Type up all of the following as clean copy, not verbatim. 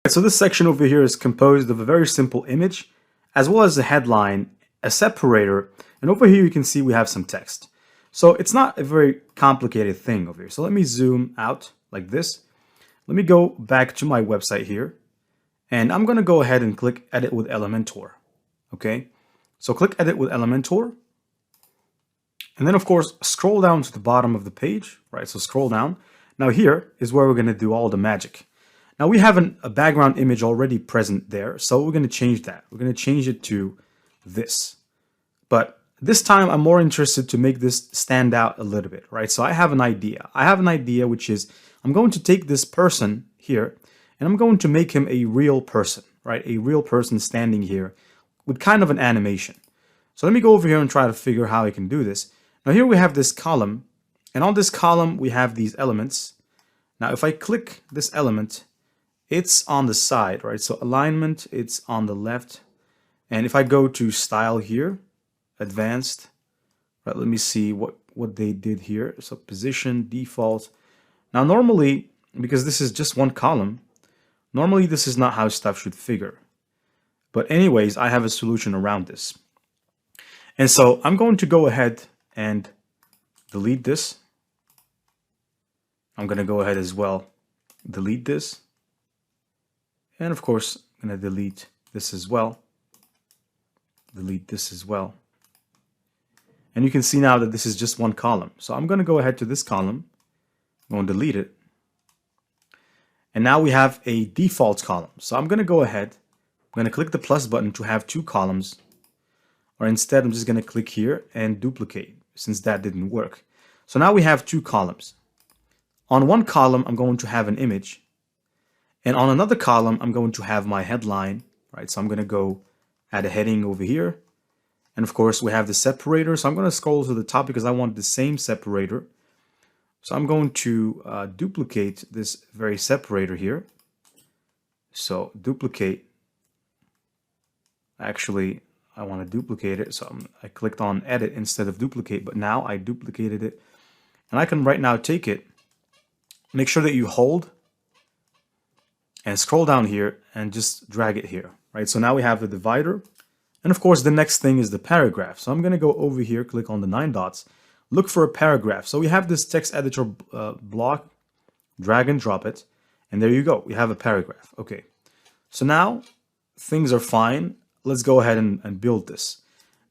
So this section over here is composed of a very simple image, as well as a headline, a separator, and over here you can see we have some text. So it's not a very complicated thing over here. So let me zoom out like this. Let me go back to my website here, and I'm going to go ahead and click Edit with Elementor. Okay, so click Edit with Elementor, and then of course scroll down to the bottom of the page, right? So scroll down. Now here is where we're going to do all the magic. Now we have a background image already present there, so we're going to change that. We're going to change it to this. But this time I'm more interested to make this stand out a little bit, right? So I have an idea. I have an idea, which is I'm going to take this person here and I'm going to make him a real person, right? A real person standing here with kind of an animation. So let me go over here and try to figure how I can do this. Now here we have this column, and on this column we have these elements. Now if I click this element, it's on the side, right? So alignment, it's on the left. And if I go to style here, advanced, right, let me see what they did here. So position, default. Now normally, because this is just one column, normally this is not how stuff should figure. But anyways, I have a solution around this. And so I'm going to go ahead and delete this. I'm going to go ahead as well, delete this. And of course, I'm going to delete this as well. Delete this as well. And you can see now that this is just one column. So I'm going to go ahead to this column. I'm going to delete it. And now we have a default column. So I'm going to go ahead. I'm going to click the plus button to have two columns. Or instead, I'm just going to click here and duplicate, since that didn't work. So now we have two columns. On one column, I'm going to have an image. And on another column, I'm going to have my headline, right? So I'm going to go add a heading over here. And of course, we have the separator. So I'm going to scroll to the top because I want the same separator. So I'm going to duplicate this very separator here. So duplicate. Actually, I want to duplicate it. So I clicked on edit instead of duplicate, but now I duplicated it. And I can right now take it, make sure that you hold and scroll down here and just drag it here, right? So now we have the divider. And of course, the next thing is the paragraph. So I'm going to go over here, click on the 9 dots, look for a paragraph. So we have this text editor block, drag and drop it. And there you go. We have a paragraph. Okay. So now things are fine. Let's go ahead and build this.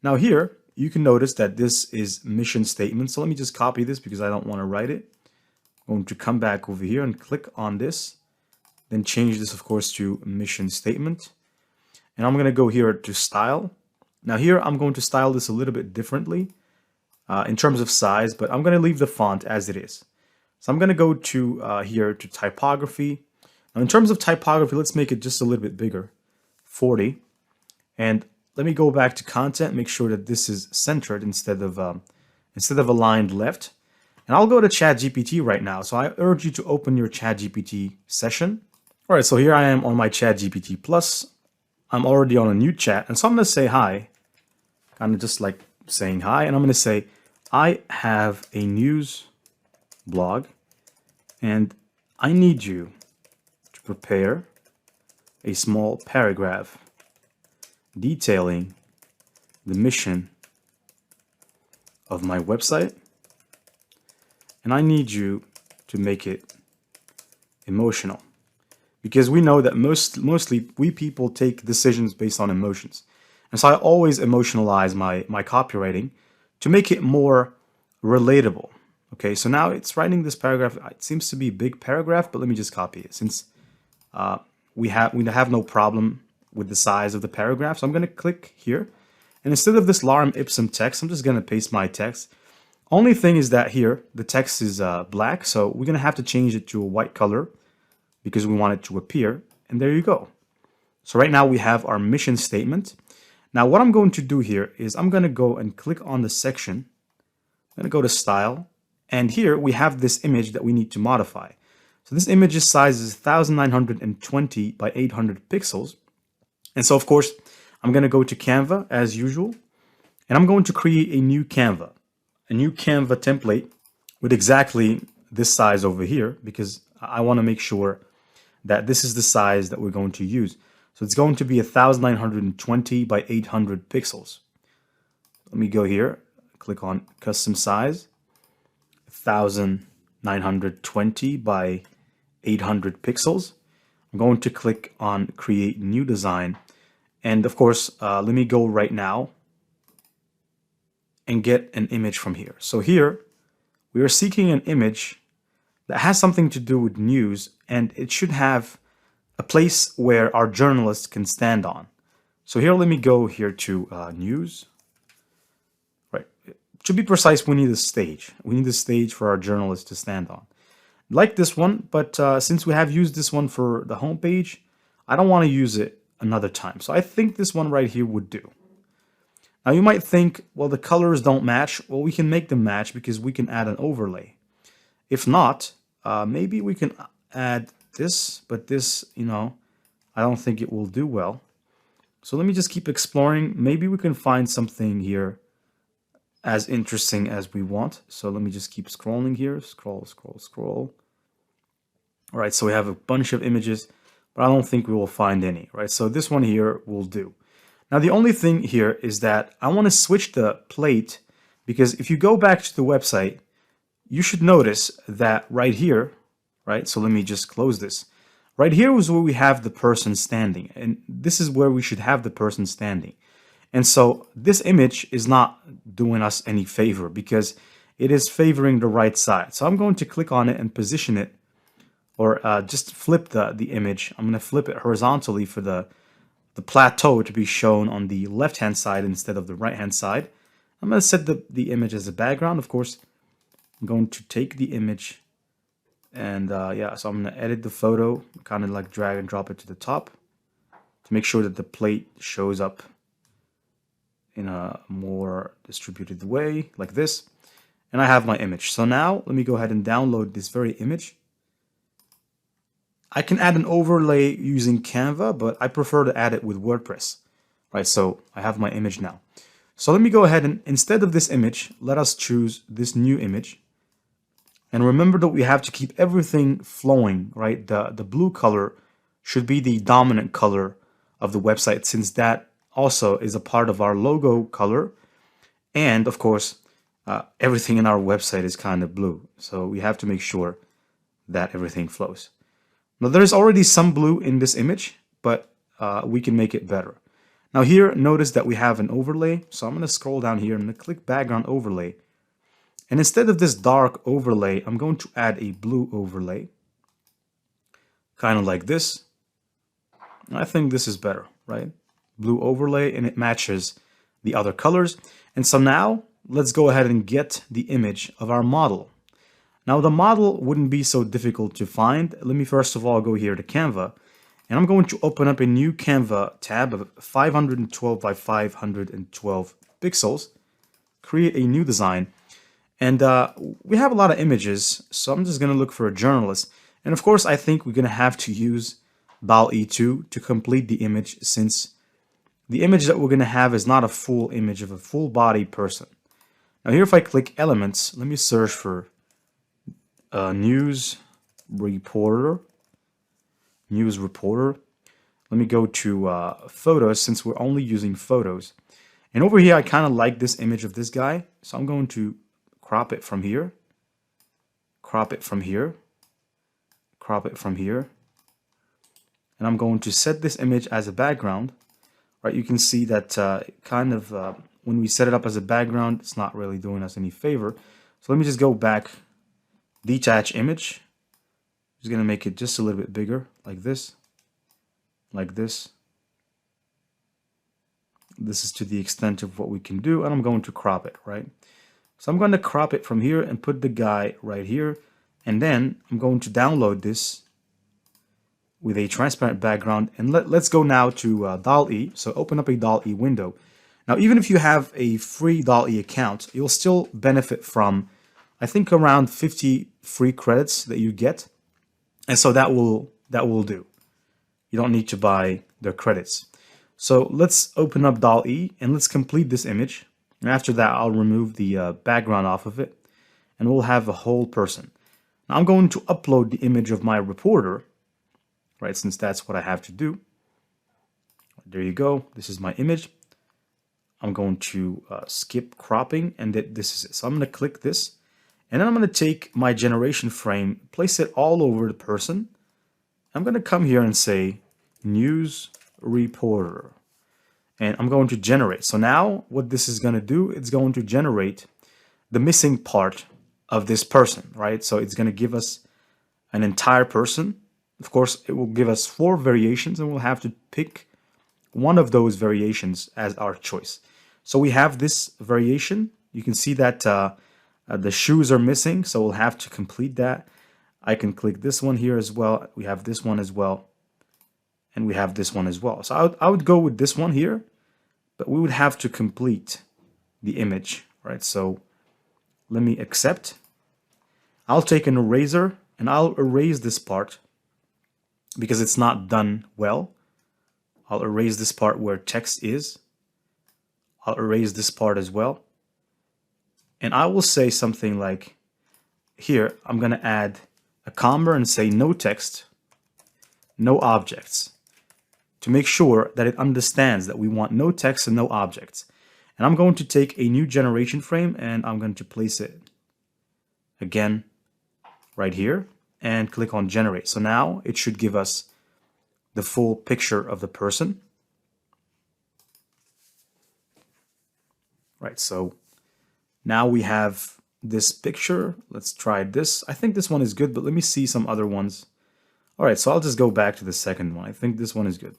Now here, you can notice that this is mission statement. So let me just copy this because I don't want to write it. I'm going to come back over here and click on this. Then change this, of course, to mission statement. And I'm going to go here to style. Now here, I'm going to style this a little bit differently in terms of size, but I'm going to leave the font as it is. So I'm going to go to here to typography. Now in terms of typography, let's make it just a little bit bigger, 40. And let me go back to content, make sure that this is centered instead of aligned left. And I'll go to ChatGPT right now. So I urge you to open your ChatGPT session. All right, so here I am on my ChatGPT Plus. I'm already on a new chat. And so I'm going to say hi, kind of just like saying hi. And I'm going to say, I have a news blog and I need you to prepare a small paragraph detailing the mission of my website. And I need you to make it emotional. Because we know that mostly we people take decisions based on emotions. And so I always emotionalize my copywriting to make it more relatable. Okay, so now it's writing this paragraph. It seems to be a big paragraph, but let me just copy it since we have no problem with the size of the paragraph. So I'm going to click here. And instead of this lorem ipsum text, I'm just going to paste my text. Only thing is that here, the text is black. So we're going to have to change it to a white color because we want it to appear. And there you go. So right now we have our mission statement. Now what I'm going to do here is I'm going to go and click on the section. I'm going to go to style. And here we have this image that we need to modify. So this image's size is 1920 by 800 pixels. And so of course, I'm going to go to Canva as usual. And I'm going to create a new Canva template with exactly this size over here, because I want to make sure that this is the size that we're going to use. So it's going to be 1920 by 800 pixels. Let me go here, click on custom size, 1920 by 800 pixels. I'm going to click on create new design. And of course, let me go right now and get an image from here. So here, we are seeking an image that has something to do with news, and it should have a place where our journalists can stand on. So here, let me go here to news. Right. To be precise, we need a stage. We need a stage for our journalists to stand on. Like this one, but since we have used this one for the home page, I don't want to use it another time. So I think this one right here would do. Now you might think, well, the colors don't match. Well, we can make them match because we can add an overlay. If not, maybe we can add this, but this, I don't think it will do well. So let me just keep exploring. Maybe we can find something here as interesting as we want. So let me just keep scrolling here. Scroll. All right, so we have a bunch of images, but I don't think we will find any, right? So this one here will do. Now, the only thing here is that I want to switch the plate, because if you go back to the website, you should notice that right here, right? So let me just close this. Right here is where we have the person standing, and this is where we should have the person standing. And so this image is not doing us any favor because it is favoring the right side. So I'm going to click on it and position it, or just flip the image. I'm going to flip it horizontally for the plateau to be shown on the left-hand side instead of the right-hand side. I'm going to set the image as a background. Of course, I'm going to take the image and yeah, so I'm going to edit the photo, kind of like drag and drop it to the top to make sure that the plate shows up in a more distributed way like this. And I have my image. So now let me go ahead and download this very image. I can add an overlay using Canva, but I prefer to add it with WordPress, right? So I have my image now. So let me go ahead and instead of this image, let us choose this new image. And remember that we have to keep everything flowing, right? The blue color should be the dominant color of the website, since that also is a part of our logo color. And of course, everything in our website is kind of blue. So we have to make sure that everything flows. Now there's already some blue in this image, but we can make it better. Now here, notice that we have an overlay. So I'm going to scroll down here and I'm going to click background overlay. And instead of this dark overlay, I'm going to add a blue overlay. Kind of like this. I think this is better, right? Blue overlay, and it matches the other colors. And so now let's go ahead and get the image of our model. Now the model wouldn't be so difficult to find. Let me first of all go here to Canva, and I'm going to open up a new Canva tab of 512 by 512 pixels, create a new design. And we have a lot of images, so I'm just going to look for a journalist. And of course, I think we're going to have to use DALL-E 2 to complete the image, since the image that we're going to have is not a full image of a full body person. Now here, if I click elements, let me search for news reporter. Let me go to photos, since we're only using photos. And over here, I kind of like this image of this guy. So I'm going to crop it from here, crop it from here, crop it from here. And I'm going to set this image as a background. Right, you can see that when we set it up as a background, it's not really doing us any favor. So let me just go back, detach image. Just going to make it just a little bit bigger, like this, like this. This is to the extent of what we can do, and I'm going to crop it, right? So I'm going to crop it from here and put the guy right here, and then I'm going to download this with a transparent background. And let's go now to DALL-E. So open up a DALL-E window. Now, even if you have a free DALL-E account, you'll still benefit from, I think, around 50 free credits that you get. And so that will do. You don't need to buy their credits. So let's open up DALL-E and let's complete this image. And after that, I'll remove the background off of it, and we'll have a whole person. Now I'm going to upload the image of my reporter. right? Since that's what I have to do. There you go. This is my image. I'm going to skip cropping, and this is it. So I'm going to click this, and then I'm going to take my generation frame, place it all over the person. I'm going to come here and say news reporter, and I'm going to generate. So now what this is going to do, it's going to generate the missing part of this person, right? So it's going to give us an entire person. Of course, it will give us 4 variations, and we'll have to pick one of those variations as our choice. So we have this variation. You can see that the shoes are missing, so we'll have to complete that. I can click this one here as well. We have this one as well, and we have this one as well. So I would go with this one here, but we would have to complete the image, right? So let me accept. I'll take an eraser and I'll erase this part because it's not done well. I'll erase this part where text is. I'll erase this part as well. And I will say something like, here, I'm going to add a comma and say no text, no objects, to make sure that it understands that we want no text and no objects. And I'm going to take a new generation frame and I'm going to place it again right here and click on generate. So now it should give us the full picture of the person. Right, so now we have this picture. Let's try this. I think this one is good, but let me see some other ones. All right, so I'll just go back to the second one. I think this one is good.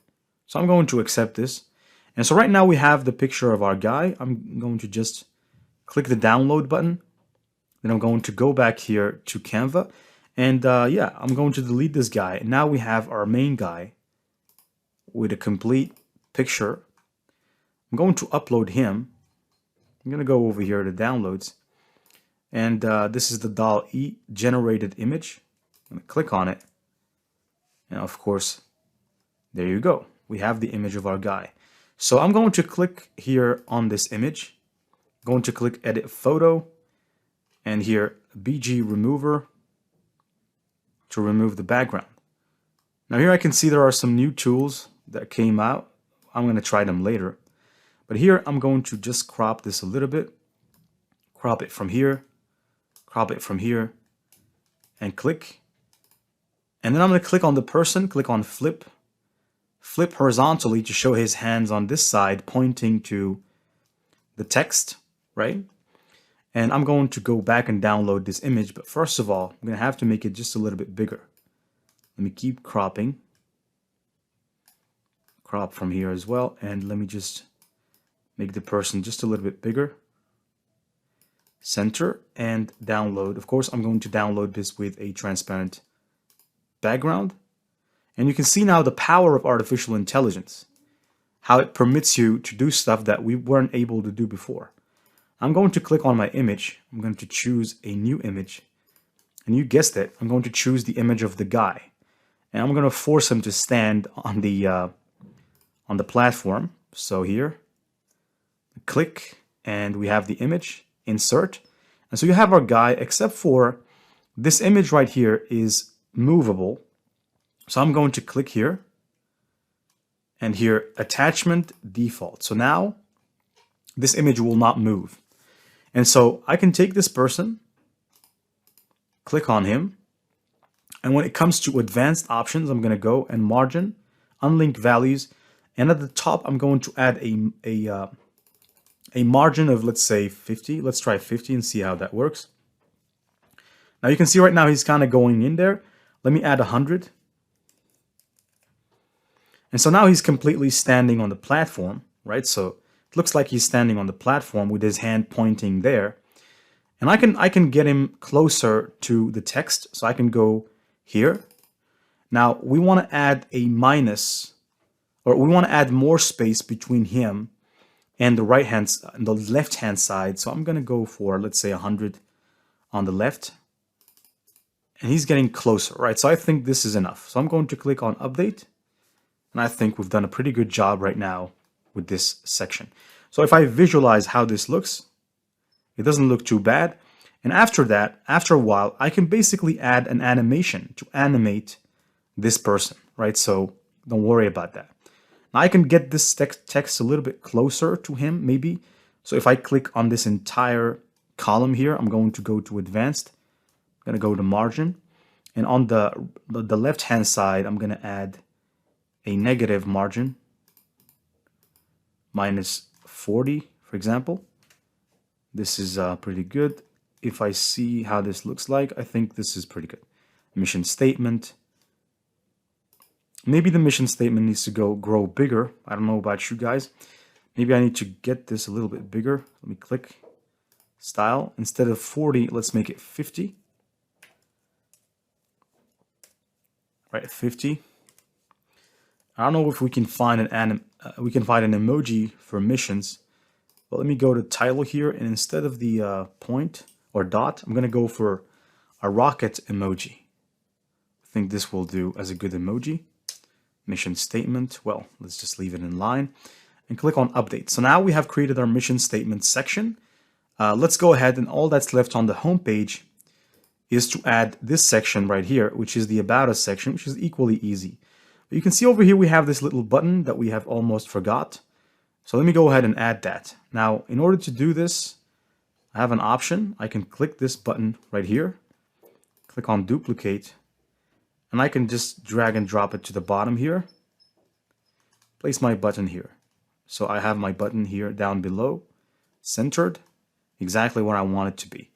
So I'm going to accept this. And so right now we have the picture of our guy. I'm going to just click the download button. Then I'm going to go back here to Canva. And yeah, I'm going to delete this guy. And now we have our main guy with a complete picture. I'm going to upload him. I'm going to go over here to downloads. And this is the DALL-E generated image. I'm going to click on it. And of course, there you go. We have the image of our guy. So I'm going to click here on this image. I'm going to click edit photo. And here, BG remover to remove the background. Now here I can see there are some new tools that came out. I'm going to try them later. But here I'm going to just crop this a little bit. Crop it from here. Crop it from here. And click. And then I'm going to click on the person. Click on flip. Flip horizontally to show his hands on this side pointing to the text, right? And I'm going to go back and download this image. But first of all, I'm going to have to make it just a little bit bigger. Let me keep cropping. Crop from here as well. And let me just make the person just a little bit bigger. Center and download. Of course, I'm going to download this with a transparent background. And you can see now the power of artificial intelligence, how it permits you to do stuff that we weren't able to do before. I'm going to click on my image. I'm going to choose a new image. And you guessed it, I'm going to choose the image of the guy. And I'm going to force him to stand on the platform. So here, click, and we have the image, insert. And so you have our guy, except for this image right here is movable. So I'm going to click here, and here, attachment default. So now this image will not move. And so I can take this person, click on him, and when it comes to advanced options, I'm going to go and margin, unlink values, and at the top, I'm going to add a margin of, let's say, 50. Let's try 50 and see how that works. Now you can see right now he's kind of going in there. Let me add 100. And so now he's completely standing on the platform, right? So it looks like he's standing on the platform with his hand pointing there. And I can get him closer to the text. So I can go here. Now we want to add a minus, or we want to add more space between him and the left-hand side. So I'm going to go for, let's say, 100 on the left. And he's getting closer, right? So I think this is enough. So I'm going to click on update. And I think we've done a pretty good job right now with this section. So if I visualize how this looks, it doesn't look too bad. And after that, after a while, I can basically add an animation to animate this person, right? So don't worry about that. Now I can get this text a little bit closer to him, maybe. So if I click on this entire column here, I'm going to go to advanced. I'm going to go to margin. And on the left-hand side, I'm going to add a negative margin, minus 40, for example. This is pretty good. If I see how this looks like, I think this is pretty good. Mission statement. Maybe the mission statement needs to grow bigger. I don't know about you guys. Maybe I need to get this a little bit bigger. Let me click style. Instead of 40, let's make it 50. Right, 50. I don't know if we can find an emoji for missions, but let me go to title here, and instead of the point or dot, I'm going to go for a rocket emoji. I think this will do as a good emoji. Mission statement, well, let's just leave it in line and click on update. So now we have created our mission statement section. Let's go ahead, and all that's left on the home page is to add this section right here, which is the About Us section, which is equally easy. But you can see over here we have this little button that we have almost forgot. So let me go ahead and add that. Now, in order to do this, I have an option. I can click this button right here, click on duplicate, and I can just drag and drop it to the bottom here. Place my button here. So I have my button here down below, centered, exactly where I want it to be.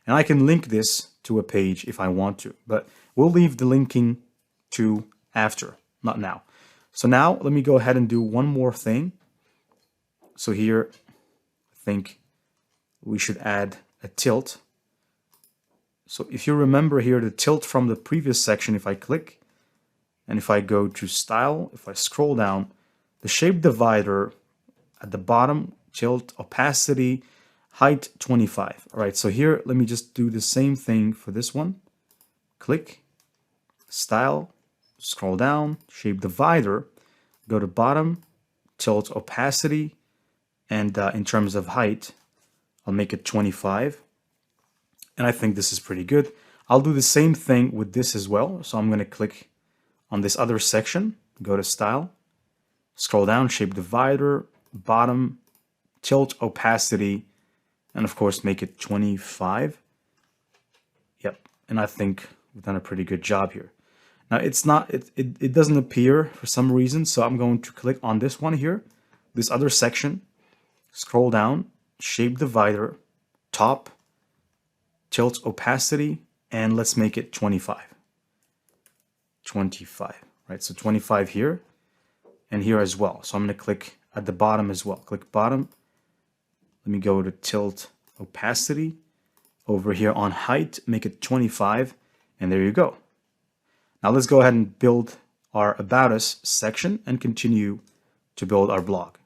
And I can link this to a page if I want to, but we'll leave the linking to after, not now. So now let me go ahead and do one more thing. So here, I think we should add a tilt. So if you remember here, the tilt from the previous section, if I click and if I go to style, if I scroll down, the shape divider at the bottom, tilt, opacity, height 25. All right, so here, let me just do the same thing for this one. Click, style, scroll down, shape divider, go to bottom, tilt, opacity, and in terms of height, I'll make it 25. And I think this is pretty good. I'll do the same thing with this as well. So I'm going to click on this other section, go to style, scroll down, shape divider, bottom, tilt, opacity, and of course make it 25. Yep, and I think we've done a pretty good job here. Now it doesn't appear for some reason, so I'm going to click on this one here, this other section, scroll down, shape divider, top, tilt, opacity, and let's make it 25. 25, right? So 25 here and here as well. So I'm going to click at the bottom as well. Click bottom. Let me go to tilt, opacity. Over here on height, make it 25, and there you go. Now let's go ahead and build our About Us section and continue to build our blog.